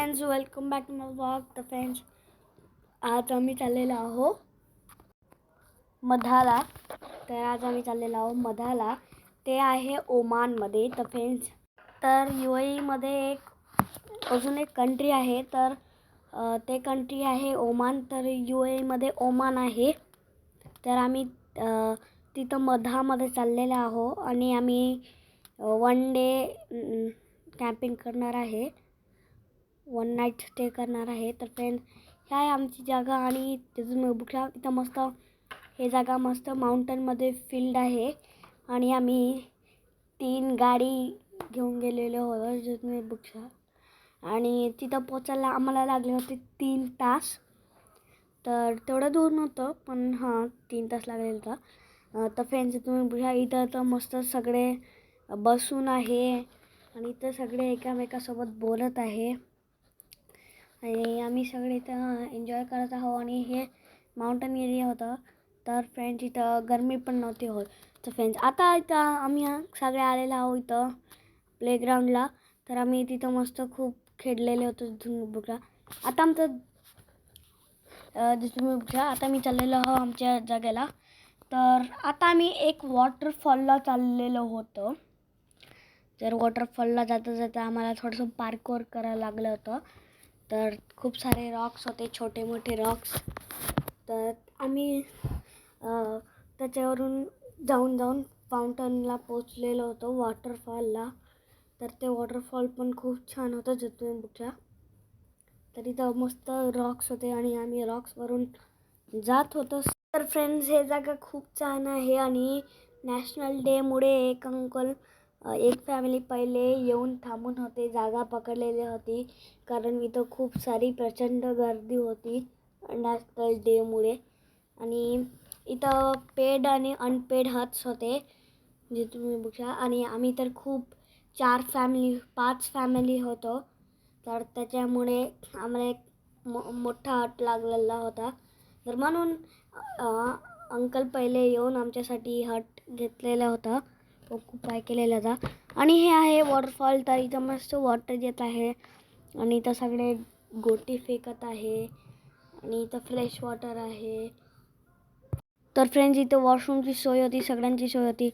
Friends, welcome back to my vlog. तर friends, आज आम्ही चाललेलो आहो मधाला. मधाला. ते आहे ओमानमध्ये. तर फ्रेंड्स, तर UAEमध्ये एक अजून एक कंट्री आहे. तर ते कंट्री आहे ओमान. तर UAEमध्ये ओमान आहे. तर आम्ही तिथं मधामध्ये चाललेलो आहो आणि आम्ही 1 डे कॅम्पिंग करणार आहे. 1 नाईट स्टे करणार आहे. तर फ्रेंड्स, ह्या आहे आमची जागा आणि तिथून बघा इथं मस्त हे जागा मस्त माउंटनमध्ये फील्ड आहे आणि आम्ही 3 गाडी घेऊन गेलेलो होतो जिथून बघा. आणि तिथं पोचायला आम्हाला लागले होते 3 तास. तर तेवढं दूर नव्हतं, पण 3 तास लागले होता. तर फ्रेंड्स, तुम्ही बघा इथं तर मस्त सगळे बसून आहे आणि इथं सगळे एकामेकासोबत बोलत आहे आणि आम्ही सगळे इथं एन्जॉय करत आहोत. आणि हे माउंटन एरिया होतं. तर फ्रेंड्स, इथं गरमी पण नव्हती होत. तर फ्रेंड्स, आता इथं आम्ही सगळे आलेलो आहोत इथं प्लेग्राऊंडला. तर आम्ही तिथं मस्त खूप खेळलेले होतो. तिथून बघा आता आमचं तिथून बघा आता मी चाललेलो आहो आमच्या जागेला. तर आता आम्ही एक वॉटरफॉलला चाललेलो होतो. तर वॉटरफॉलला जाता जाता आम्हाला थोडंसं पार्कोर करायला लागलं होतं. तर खूप सारे रॉक्स होते, छोटे मोठे रॉक्स. तर आम्ही त्याच्यावरून जाऊन फाउंटनला पोचलेलो होतो, वॉटरफॉलला. तर ते वॉटरफॉल पण खूप छान होतं जिथून बघा. तर इथं मस्त रॉक्स होते आणि आम्ही रॉक्सवरून जात होतो. तर फ्रेंड्स, हे जागा खूप छान आहे आणि नॅशनल डेमुळे एक फॅमिली पहिले येऊन थांबून होते, जागा पकडलेली होती. कारण इथं खूप सारी प्रचंड गर्दी होती नॅशनल डेमुळे. आणि इथं पेड आणि अनपेड हट्स होते जे तुम्ही बघा. आणि आम्ही तर खूप 5 फॅमिली होतो. तर त्याच्यामुळे आम्हाला एक मोठा हट लागलेला होता. तर म्हणून अंकल पहिले येऊन आमच्यासाठी हट घेतलेला होता, ऑक्युपाय केलेला होता. आणि हे आहे वॉटरफॉल. तर इथं मस्त वॉटर येत आहे आणि इथं सगळे गोटी फेकत आहे आणि इथं फ्रेश वॉटर आहे. तर फ्रेंड्स, इथं वॉशरूमची सोय होती, सगळ्यांची सोय होती.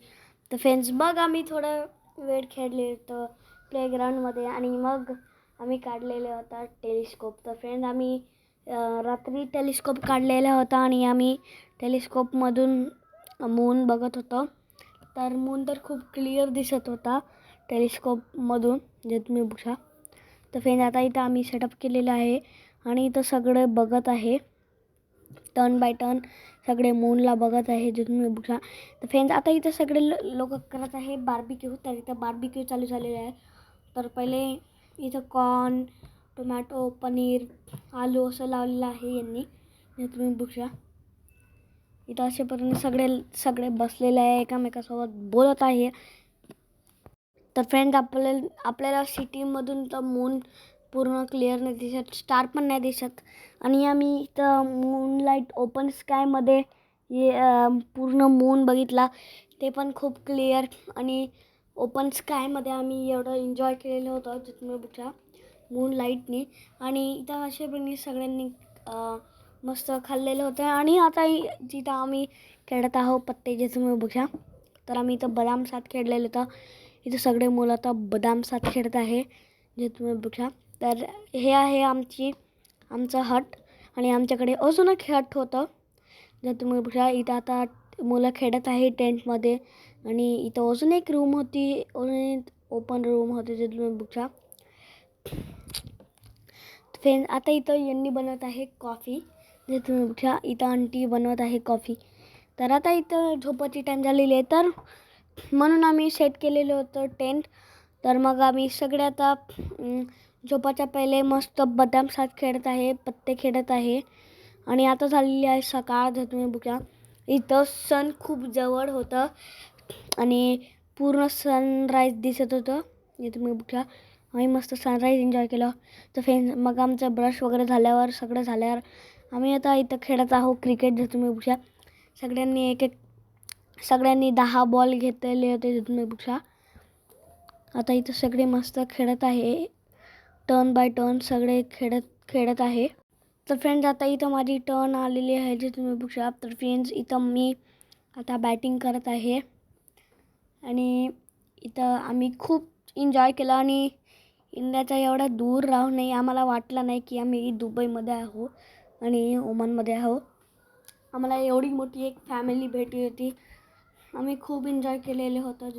तर फ्रेंड्स, मग आम्ही थोडं वेळ खेळले होतं प्लेग्राऊंडमध्ये आणि मग आम्ही काढलेला होता टेलिस्कोप. तर फ्रेंड्स, आम्ही रात्री टेलिस्कोप काढलेला होता आणि आम्ही टेलिस्कोपमधून मून बघत होतो. तर मून तर खूप क्लिअर दिसत होता टेलिस्कोपमधून जे तुम्ही बघा. तर फ्रेंड्स, आता इथं आम्ही सेटअप केलेलं आहे आणि इथं सगळे बघत आहे, टर्न बाय टर्न सगळे मूनला बघत आहे जे तुम्ही बघा. तर फ्रेंड्स, आता इथं सगळे लोक करत आहे बार्बिक्यू. तर इथं बार्बिक्यू चालू झालेलं आहे. तर पहिले इथं कॉर्न, टोमॅटो, पनीर, आलू असं लावलेलं आहे यांनी जे तुम्ही बघा. इथं असेपर्यंत सगळे बसलेले आहे, एकामेकासोबत बोलत आहे. तर फ्रेंड्स, आपल्याला सिटीमधून तर मून पूर्ण क्लिअर नाही दिसत, स्टार पण नाही दिसत. आणि आम्ही इथं मूनलाईट ओपन स्कायमध्ये पूर्ण मून बघितला, ते पण खूप क्लिअर. आणि ओपन स्कायमध्ये आम्ही एवढं एन्जॉय केलेलं होतं जिथून बघा मूनलाईटनी. आणि इथं अशाप्रमाणे सगळ्यांनी मस्त खाल्लेलं होतं. आणि आता जिथं आम्ही खेळत आहोत पत्ते जे तुम्ही बघा. तर आम्ही इथं बदाम सात खेळलेलं होतं. इथं सगळे मुलं आता बदाम सात खेळत आहे जे तुम्ही बघा. तर हे आहे आमचं हट. आणि आमच्याकडे अजून एक हट होतं जे तुम्ही बघा. इथं आता मुलं खेळत आहे टेंटमध्ये. आणि इथं अजून एक रूम होती, अजून एक ओपन रूम होते जे तुम्ही बघा. फ्रेंड्स, आता इथं यांनी बनवत आहे कॉफी जे तुम्ही बघा. इथं आंटी बनवत आहे कॉफी. तर आता इथं झोपाची टाईम झालेली आहे, तर म्हणून आम्ही सेट केलेलं होतं टेंट. तर मग आम्ही सगळे आता झोपाच्या पहिले मस्त बदाम सात खेळत आहे, पत्ते खेळत आहे. आणि आता झालेली आहे सकाळ जे तुम्ही बघा. इथं सन खूप जवळ होतं आणि पूर्ण सनराईज दिसत होतं जे तुम्ही बघा. आम्ही मस्त सनराईज एन्जॉय केलं. तर फ्रेंड्स, मग आमचं ब्रश वगैरे झाल्यावर सगळं झाल्यावर आम्ही आता इथं खेळत आहोत क्रिकेट जे तुम्ही बघा. सगळ्यांनी 10 बॉल घेतलेले होते जे तुम्ही बघा. आता इथं सगळे मस्त खेळत आहे टर्न बाय टर्न सगळे खेळत आहे. तर फ्रेंड्स आता इथं माझी टर्न आलेली आहे जे तुम्ही बघू शकता. तर फ्रेंड्स इथं मी आता बॅटिंग करत आहे आणि इथं आम्ही खूप एन्जॉय केला आणि इंडियाच्या एवढा दूर राहून नाही आम्हाला वाटलं नाही की आम्ही दुबईमध्ये आहो आणि ओमानमध्ये आहो. आम्हाला एवढी मोठी एक फॅमिली भेटली होती. आम्ही खूप एन्जॉय केलेलं होतं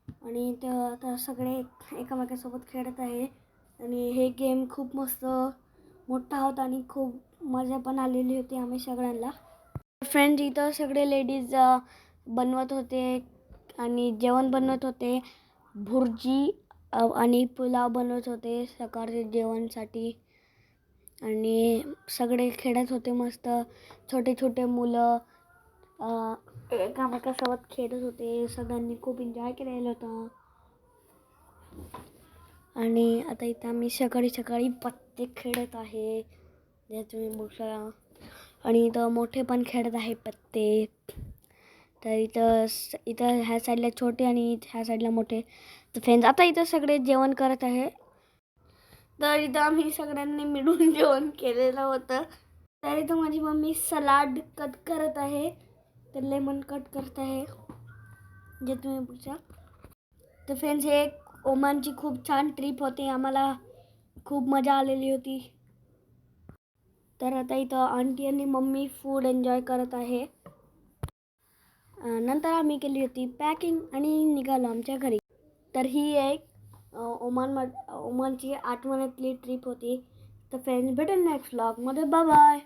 आणि इथं आता सगळे एकामेकासोबत खेळत आहे आणि हे गेम खूप मस्त मोठा होता आणि खूप मजा पण आलेली होती आम्ही सगळ्यांना. फ्रेंड्स इथं सगळे लेडीज बनवत होते आणि जेवण बनवत होते. भुर्जी आणि पुलाव बनवत होते सकाळचे जेवणासाठी आणि सगळे खेळत होते मस्त. छोटे छोटे मुलं एकामेकासोबत खेळत होते. सगळ्यांनी खूप एन्जॉय केलेलं होतं. आणि आता इथं आम्ही सकाळी पत्ते खेळत आहे जे तुम्ही बघू शकता आणि इथं मोठे पण खेळत आहे पत्ते. तर इथं ह्या साईडला छोटे आणि ह्या साईडला मोठे. तर फ्रेंड्स आता इथं सगळे जेवण करत आहे. तर इथं आम्ही सगळ्यांनी मिळून जेवण केलेलं होतं. तर इथं माझी मम्मी सलाड कट करत आहे. तर लेमन कट करत आहे जे तुम्ही बघू शकता. तर फ्रेंड्स हे ओमानची खूप छान ट्रिप होती. आम्हाला खूप मजा आलेली होती. तर आता इथं आंटी आणि मम्मी फूड एन्जॉय करत आहे. नंतर आम्ही केली होती पॅकिंग आणि निघालो आमच्या घरी. तर ही एक ओमानची आठवणीतली ट्रिप होती. तर फ्रेंड्स भेटून नेक्स्ट व्लॉगमध्ये. Bye bye.